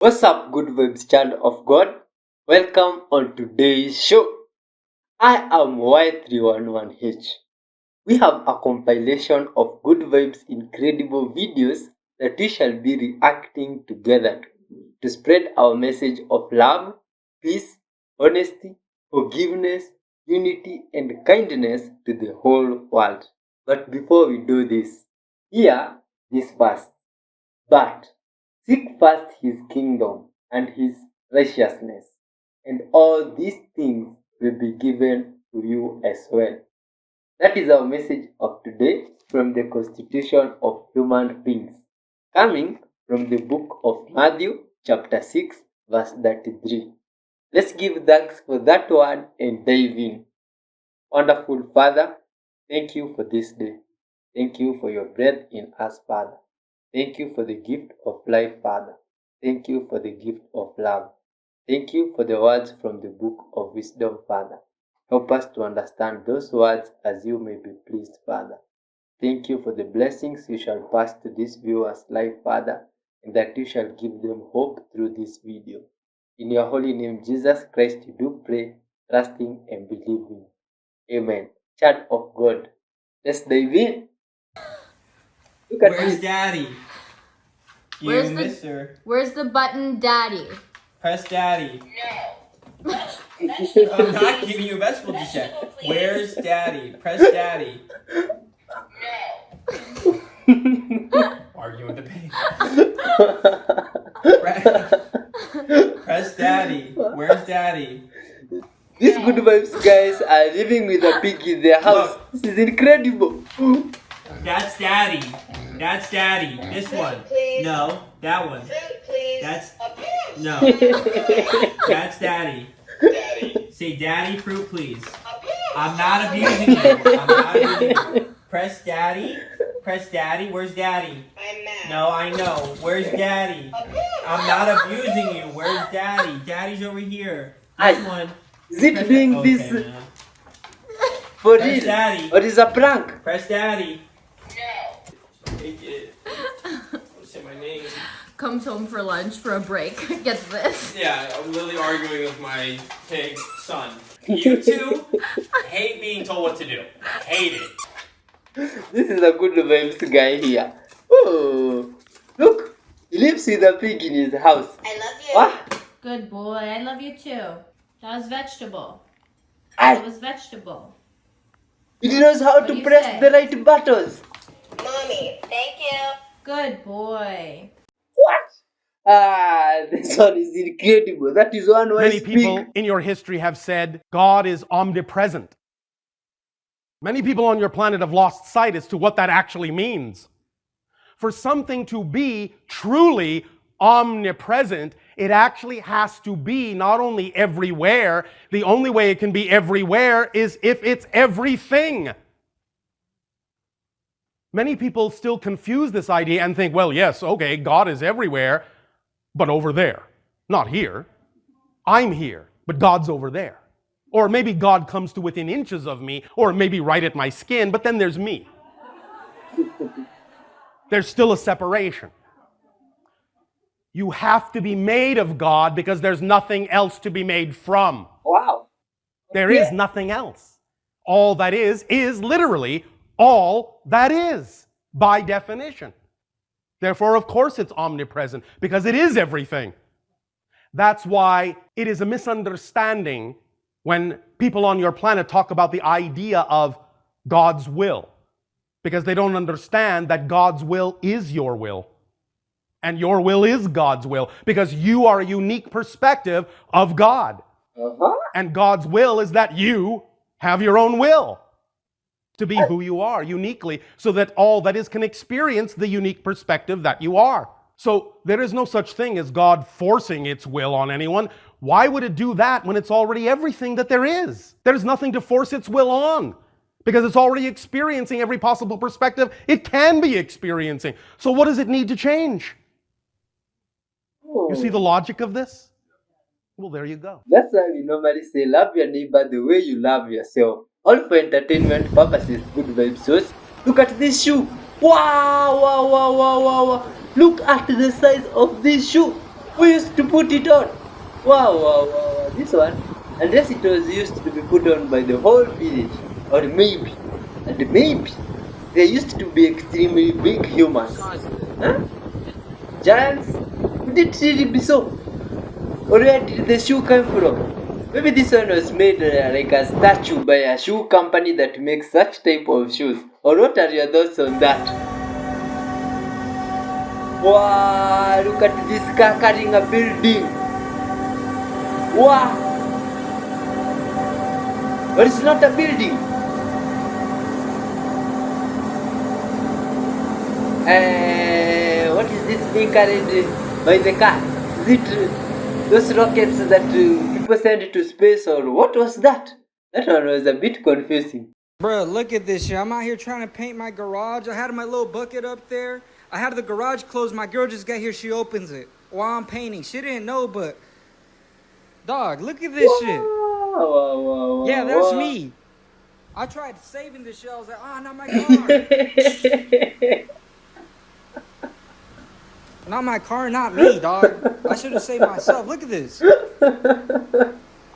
What's up, good vibes, child of God? Welcome on today's show. I am Y311H. We have a compilation of good vibes, incredible videos that we shall be reacting together to spread our message of love, peace, honesty, forgiveness, unity, and kindness to the whole world. But before we do this, hear this first. But seek first his kingdom and his righteousness, and all these things will be given to you as well. That is our message of today from the Constitution of Human Beings, coming from the book of Matthew, chapter 6, verse 33. Let's give thanks for that one and dive in. Wonderful Father, thank you for this day. Thank you for your breath in us, Father. Thank you for the gift of life, Father. Thank you for the gift of love. Thank you for the words from the book of wisdom, Father. Help us to understand those words as you may be pleased, Father. Thank you for the blessings you shall pass to this viewer's life, Father, and that you shall give them hope through this video. In your holy name, Jesus Christ, you do pray, trusting and believing. Amen. Child of God, let's dive in. Look at Where's this. Daddy? You Where's the- mister. Where's the button, Daddy? Press Daddy. No. I'm not giving you a vegetable just yet. Where's Daddy? Press Daddy. No. Arguing with the pig. Press Daddy. Where's Daddy? These good vibes guys are living with a pig in their house. Look. This is incredible. That's Daddy. That's Daddy. This one. Please. No, that one. Food, please. That's A peach. no. That's Daddy. Daddy. Say Daddy fruit, please. A peach. I'm not abusing you. I'm not abusing you. Press Daddy. Press Daddy. Where's Daddy? I'm mad. No, I know. Where's Daddy? A peach. I'm not abusing you. Where's Daddy? Daddy's over here. Aye. This one. Is it Press doing okay, this man. for Press real? Daddy. Or is a prank? Press Daddy. No. Take it. Don't say my name. Comes home for lunch for a break. Gets this. Yeah, I'm literally arguing with my pig son. You two hate being told what to do. Hate it. This is a good vibes guy here. Oh, look, he lives with a pig in his house. I love you. What? Good boy. I love you too. That was vegetable. I, was vegetable. he knows how What to do you press say? the right buttons. Mommy, thank you. Good boy. What? Ah, this one is incredible. That is one wise Many people pig. in your history have said God is omnipresent. Many people on your planet have lost sight as to what that actually means. For something to be truly omnipresent, it actually has to be not only everywhere, the only way it can be everywhere is if it's everything. Many people still confuse this idea and think, well, yes, okay, God is everywhere, but over there, not here. I'm here, but God's over there. Or maybe God comes to within inches of me, or maybe right at my skin, but then there's me. There's still a separation. You have to be made of God because there's nothing else to be made from. Wow. There is nothing else. All that is literally all that is, by definition. Therefore, of course, it's omnipresent, because it is everything. That's why it is a misunderstanding when people on your planet talk about the idea of God's will, because they don't understand that God's will is your will. And your will is God's will, because you are a unique perspective of God. Uh-huh. And God's will is that you have your own will to be who you are uniquely, so that all that is can experience the unique perspective that you are. So there is no such thing as God forcing its will on anyone. Why would it do that when it's already everything that there is? There's nothing to force its will on, because it's already experiencing every possible perspective it can be experiencing. So what does it need to change? You see the logic of this? Well, there you go. That's why we normally say love your neighbor the way you love yourself. All for entertainment purposes, good vibes source. Look at this shoe. Wow, wow, wow, wow, wow, wow. Look at the size of this shoe. We used to put it on. Wow, wow, wow, wow. This one, unless it was used to be put on by the whole village, or maybe, and maybe, there used to be extremely big humans. Huh? Giants? Would it really be so? Or where did the shoe come from? Maybe this one was made like a statue by a shoe company that makes such type of shoes. Or what are your thoughts on that? Wow, look at this car carrying a building. Wow. But it's not a building. What is this being carried by the car? Is it those rockets that people send to space, or what was that? That one was a bit confusing. Bruh, look at this shit. I'm out here trying to paint my garage. I had my little bucket up there. I had the garage closed. My girl just got here. She opens it while I'm painting. She didn't know, but... Dog, look at this shit. Wow, Yeah, that's me. I tried saving this shit. I was like, not my car. Not my car, not me, dog. I should have saved myself. Look at this.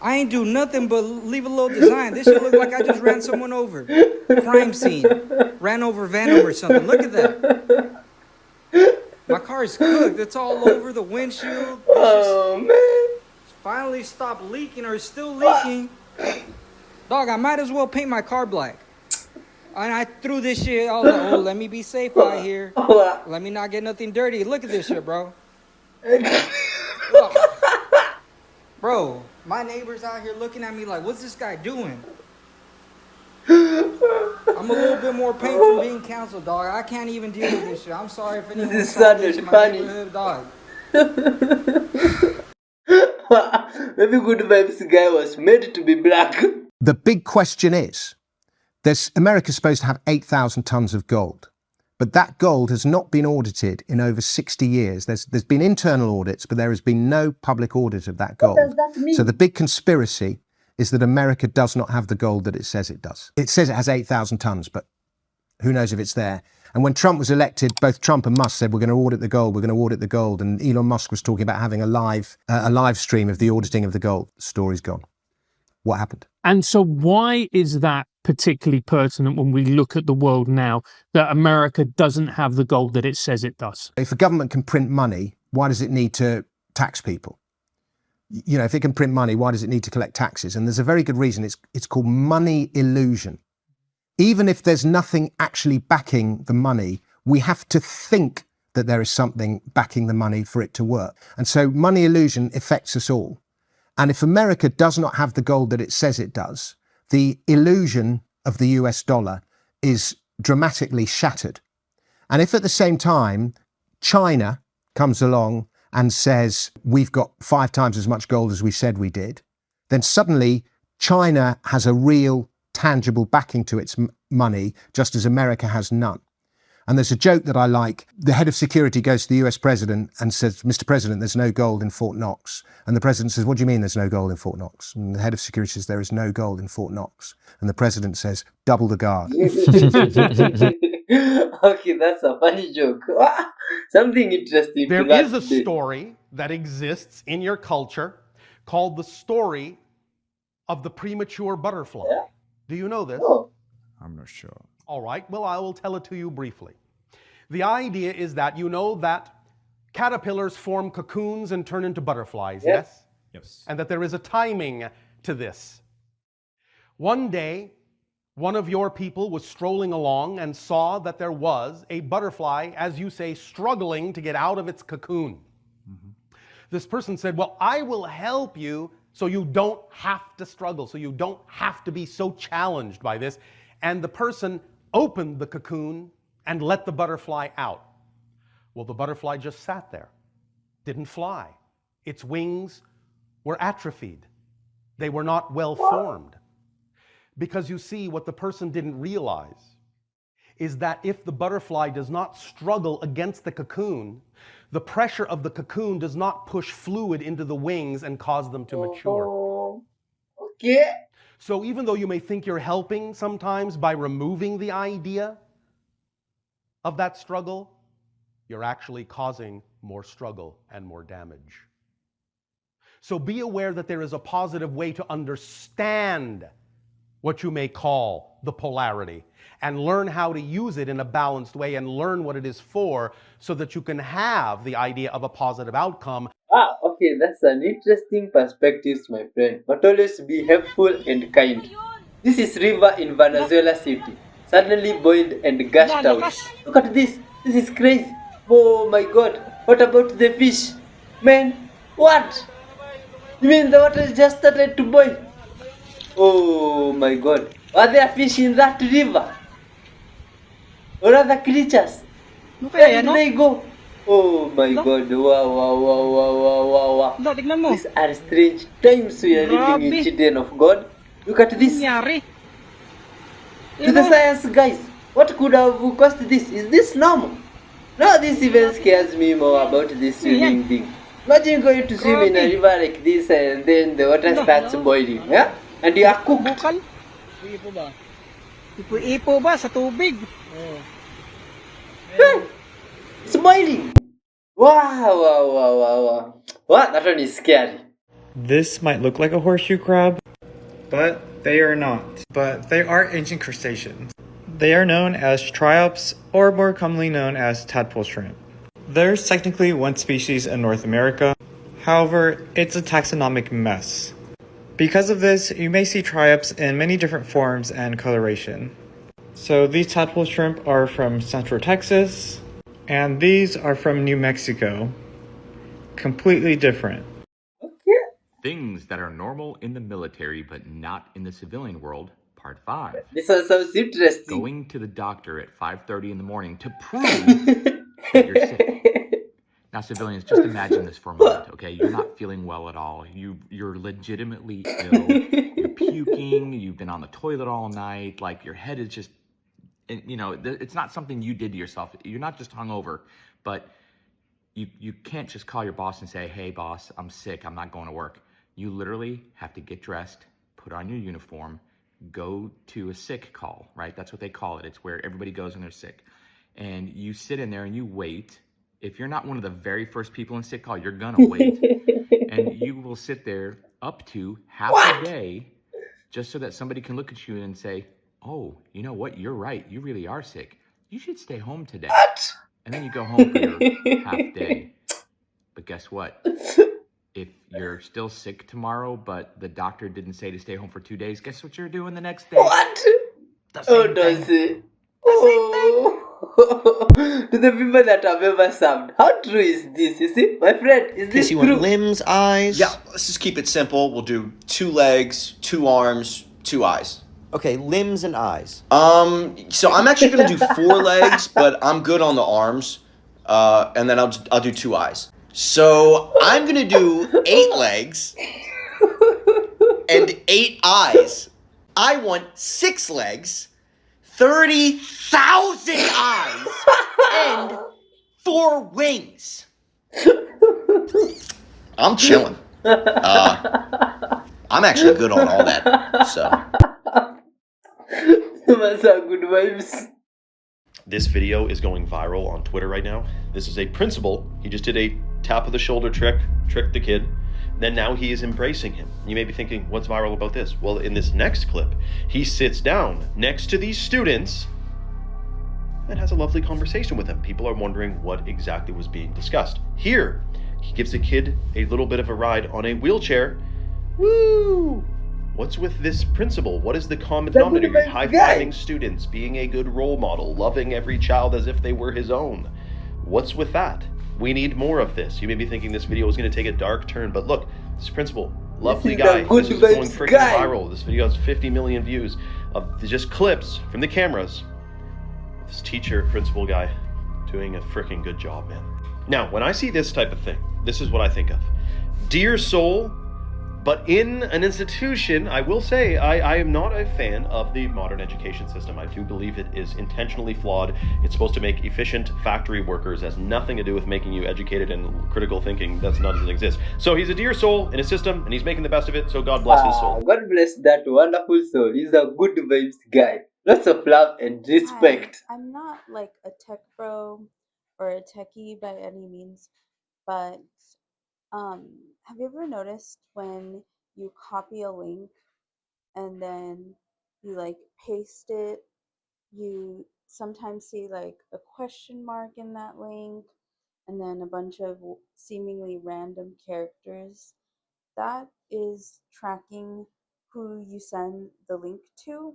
I ain't do nothing but leave a little design. This shit look like I just ran someone over. Crime scene. Ran over Venom or something. Look at that. My car is cooked. It's all over the windshield. Oh, man. Finally stopped leaking, or it's still leaking. Dog, I might as well paint my car black. And I threw this shit. I was like, oh, let me be safe out here. Let me not get nothing dirty. Look at this shit, bro. Bro, my neighbor's out here looking at me like, what's this guy doing? I'm a little bit more pain from being canceled, dog. I can't even deal with this shit. I'm sorry if anyone This is saw this in my funny. neighborhood, dog. Maybe Good Vibes guy was made to be black. The big question is, America's supposed to have 8,000 tons of gold, but that gold has not been audited in over 60 years. There's been internal audits, but there has been no public audit of that gold. What does that mean? So the big conspiracy is that America does not have the gold that it says it does. It says it has 8,000 tons, but who knows if it's there. And when Trump was elected, both Trump and Musk said, we're going to audit the gold, we're going to audit the gold. And Elon Musk was talking about having a live stream of the auditing of the gold. The story's gone. What happened? And so why is that particularly pertinent when we look at the world now, that America doesn't have the gold that it says it does? If a government can print money, why does it need to tax people? You know, if it can print money, why does it need to collect taxes? And there's a very good reason. It's called money illusion. Even if there's nothing actually backing the money, we have to think that there is something backing the money for it to work. And so money illusion affects us all. And if America does not have the gold that it says it does, the illusion of the US dollar is dramatically shattered. And if at the same time, China comes along and says, we've got 5 times as much gold as we said we did, then suddenly China has a real tangible backing to its money, just as America has none. And there's a joke that I like. The head of security goes to the US president and says, Mr. President, there's no gold in Fort Knox. And the president says, what do you mean there's no gold in Fort Knox? And the head of security says, there is no gold in Fort Knox. And the president says, double the guard. Okay, that's a funny joke. Something interesting. There to is a today. story that exists in your culture called the story of the premature butterfly. Yeah. Do you know this? Oh. I'm not sure. All right, well, I will tell it to you briefly. The idea is that you know that caterpillars form cocoons and turn into butterflies, yes? Yes. And that there is a timing to this. One day, one of your people was strolling along and saw that there was a butterfly, as you say, struggling to get out of its cocoon. Mm-hmm. This person said, well, I will help you so you don't have to struggle, so you don't have to be so challenged by this. And the person opened the cocoon and let the butterfly out. Well, the butterfly just sat there, didn't fly. Its wings were atrophied. They were not well formed. Because you see, what the person didn't realize is that if the butterfly does not struggle against the cocoon, the pressure of the cocoon does not push fluid into the wings and cause them to mature. Okay. So even though you may think you're helping sometimes by removing the idea of that struggle, you're actually causing more struggle and more damage. So be aware that there is a positive way to understand what you may call the polarity, and learn how to use it in a balanced way and learn what it is for, so that you can have the idea of a positive outcome. Ah, okay, that's an interesting perspective, my friend. But always be helpful and kind. This is river in Venezuela City. Suddenly boiled and gushed out. Look at this. This is crazy. Oh my god. What about the fish? Man, what? You mean the water just started to boil? Oh my god. Are there fish in that river? Or other creatures? Where did they go? Oh my god. Wow, wow, wow, wow, wow, wow, wow. tignan mo. These are strange times we are living in, Grabe. children of God. Look at this. Nangyari? To the science guys, what could have caused this? Is this normal? Now this even scares me more about this swimming thing. Imagine going to swim in a river like this and then the water starts boiling, yeah? And you are cooked. Bukal? Ipo ba? Ipo ba sa tubig? It's boiling. Wow, wow, wow, wow, wow. What? That one is scary. This might look like a horseshoe crab, but they are not. But they are ancient crustaceans. They are known as triops, or more commonly known as tadpole shrimp. There's technically one species in North America. However, it's a taxonomic mess. Because of this, you may see triops in many different forms and coloration. So these tadpole shrimp are from Central Texas, and these are from New Mexico. Completely different. Things that are normal in the military but not in the civilian world, part 5. This one sounds interesting. Going to the doctor at 5:30 in the morning to prove that you're sick. Now, civilians, just imagine this for a moment, okay? You're not feeling well at all. You're legitimately ill. You're puking. You've been on the toilet all night. Like, your head is just, you know, it's not something you did to yourself. You're not just hungover, but you can't just call your boss and say, hey, boss, I'm sick. I'm not going to work. You literally have to get dressed, put on your uniform, go to a sick call, right? That's what they call it. It's where everybody goes when they're sick. And you sit in there and you wait. If you're not one of the very first people in sick call, you're gonna wait. And you will sit there up to half a day just so that somebody can look at you and say, oh, you know what? You're right. You really are sick. You should stay home today. And then you go home for your half day. But guess what? If you're still sick tomorrow, but the doctor didn't say to stay home for 2 days, guess what you're doing the next day? What? Oh, does it? Oh. To the people that have ever served, how true is this? You see, my friend, is this You true? want limbs, eyes? Yeah, let's just keep it simple. We'll do 2 legs, 2 arms, 2 eyes. Okay, limbs and eyes. So I'm actually gonna do 4 legs, but I'm good on the arms. And then I'll do 2 eyes. So I'm gonna do 8 legs and 8 eyes. I want 6 legs, 30,000 eyes, and 4 wings. I'm chilling. I'm actually good on all that. So. Those are good vibes. This video is going viral on Twitter right now. This is a principal. He just did a tap of the shoulder tricked the kid. Then now he is embracing him. You may be thinking, what's viral about this? Well, in this next clip, he sits down next to these students and has a lovely conversation with them. People are wondering what exactly was being discussed. Here, he gives the kid a little bit of a ride on a wheelchair. Woo! What's with this principal? What is the common denominator? You're high-fiving students, being a good role model, loving every child as if they were his own. What's with that? We need more of this. You may be thinking this video is going to take a dark turn, but look, this principal, lovely guy. This is going freaking viral. This video has 50 million views of just clips from the cameras. This teacher, principal guy, doing a freaking good job, man. Now, when I see this type of thing, this is what I think of. Dear soul, but in an institution, I will say, I am not a fan of the modern education system. I do believe it is intentionally flawed. It's supposed to make efficient factory workers. It has nothing to do with making you educated and critical thinking. That doesn't exist. So he's a dear soul in a system, and he's making the best of it, so God bless his soul. God bless that wonderful soul. He's a good vibes guy. Lots of love and respect. I'm not like a tech bro or a techie by any means, but have you ever noticed when you copy a link and then you like paste it, you sometimes see like a question mark in that link and then a bunch of seemingly random characters? That is tracking who you send the link to.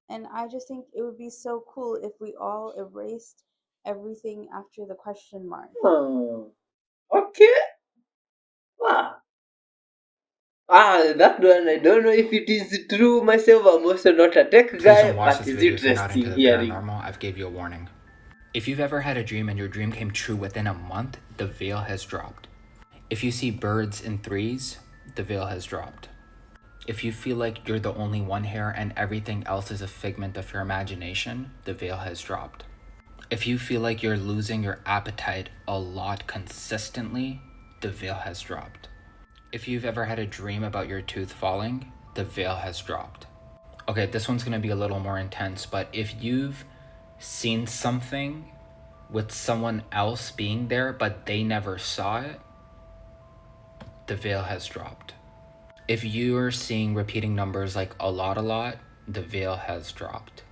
And I just think it would be so cool if we all erased everything after the question mark. Okay. Wow. That one, I don't know if it is true myself. I'm also not a tech Please guy, don't watch but this it's video if you're not into interesting the hearing. paranormal. I've gave you a warning. If you've ever had a dream and your dream came true within a month, the veil has dropped. If you see birds in threes, the veil has dropped. If you feel like you're the only one here and everything else is a figment of your imagination, the veil has dropped. If you feel like you're losing your appetite a lot consistently, the veil has dropped. If you've ever had a dream about your tooth falling, the veil has dropped. Okay, this one's gonna be a little more intense, but if you've seen something with someone else being there, but they never saw it, the veil has dropped. If you're seeing repeating numbers like a lot, the veil has dropped.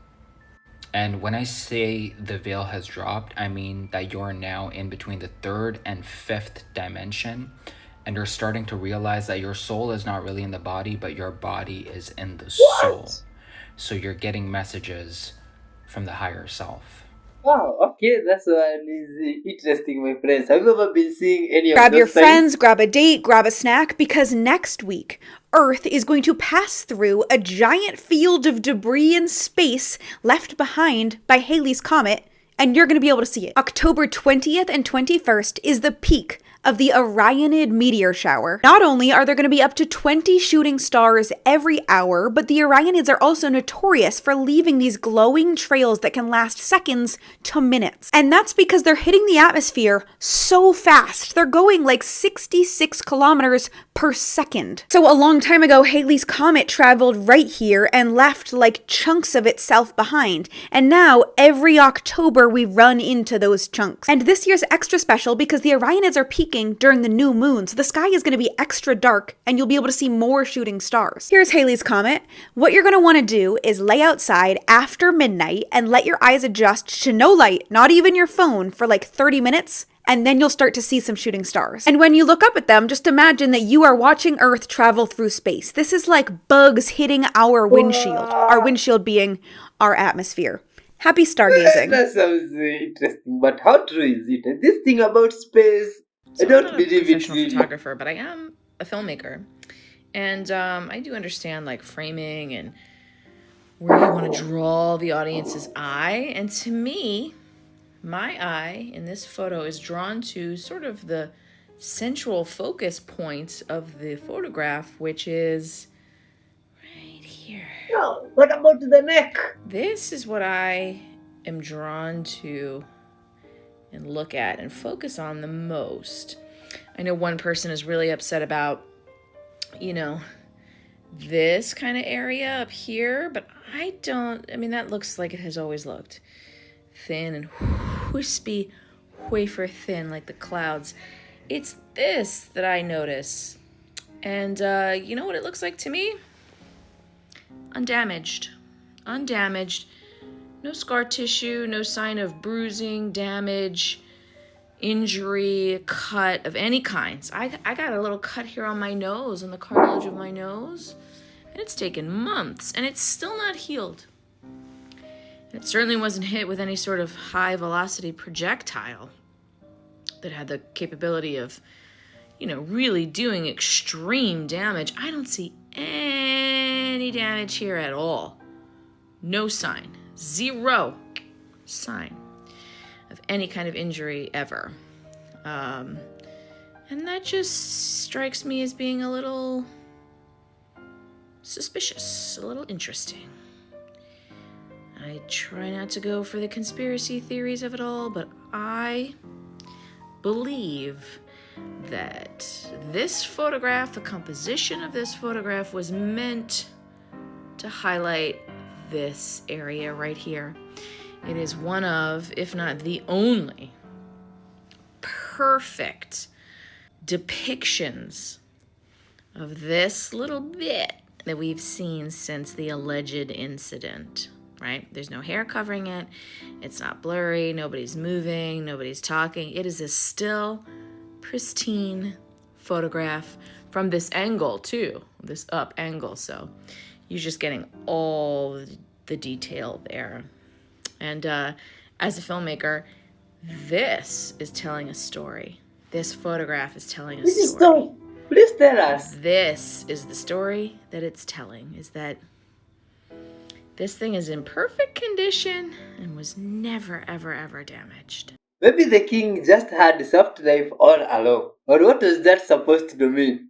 And when I say the veil has dropped, I mean that you're now in between the third and fifth dimension, and you're starting to realize that your soul is not really in the body, but your body is in the soul. So you're getting messages from the higher self. Wow, okay, that's one is interesting, my friends. Have you ever been seeing any of Grab those your signs? friends, grab a date, grab a snack, because next week, Earth is going to pass through a giant field of debris in space left behind by Halley's Comet, and you're going to be able to see it. October 20th and 21st is the peak of the Orionid meteor shower. Not only are there going to be up to 20 shooting stars every hour, but the Orionids are also notorious for leaving these glowing trails that can last seconds to minutes. And that's because they're hitting the atmosphere so fast. They're going like 66 kilometers per second. So a long time ago, Halley's Comet traveled right here and left like chunks of itself behind. And now every October we run into those chunks. And this year's extra special because the Orionids are peaking during the new moon, so the sky is going to be extra dark and you'll be able to see more shooting stars. Here's Halley's Comet. What you're going to want to do is lay outside after midnight and let your eyes adjust to no light, not even your phone, for like 30 minutes, and then you'll start to see some shooting stars. And when you look up at them, just imagine that you are watching Earth travel through space. This is like bugs hitting our windshield being our atmosphere. Happy stargazing. That sounds interesting, but how true is it? This thing about space, I I'm don't not a believe it professional really. photographer, but I am a filmmaker. And I do understand like framing and where you want to draw the audience's eye. And to me, my eye in this photo is drawn to sort of the central focus point of the photograph, which is right here. No, what about the neck? This is what I am drawn to and look at and focus on the most. I know one person is really upset about, this kind of area up here, but that looks like it has always looked. Thin and wispy, wafer thin like the clouds. It's this that I notice. And you know what it looks like to me? Undamaged. No scar tissue, no sign of bruising, damage, injury, cut of any kinds. I got a little cut here on my nose, on the cartilage of my nose, and it's taken months, and it's still not healed. It certainly wasn't hit with any sort of high-velocity projectile that had the capability of, really doing extreme damage. I don't see any damage here at all. No sign. Zero sign of any kind of injury ever. And that just strikes me as being a little suspicious, a little interesting. I try not to go for the conspiracy theories of it all, but I believe that this photograph, the composition of this photograph, was meant to highlight this area right here. It is one of, if not the only, perfect depictions of this little bit that we've seen since the alleged incident, right? There's no hair covering it. It's not blurry. Nobody's moving. Nobody's talking. It is a still, pristine photograph from this angle too, this up angle. So you're just getting all the detail there. And as a filmmaker, this is telling a story. This photograph is telling a story. Please tell us. This is the story that it's telling, is that this thing is in perfect condition and was never, ever, ever damaged. Maybe the king just had soft life all along. Or what was that supposed to mean?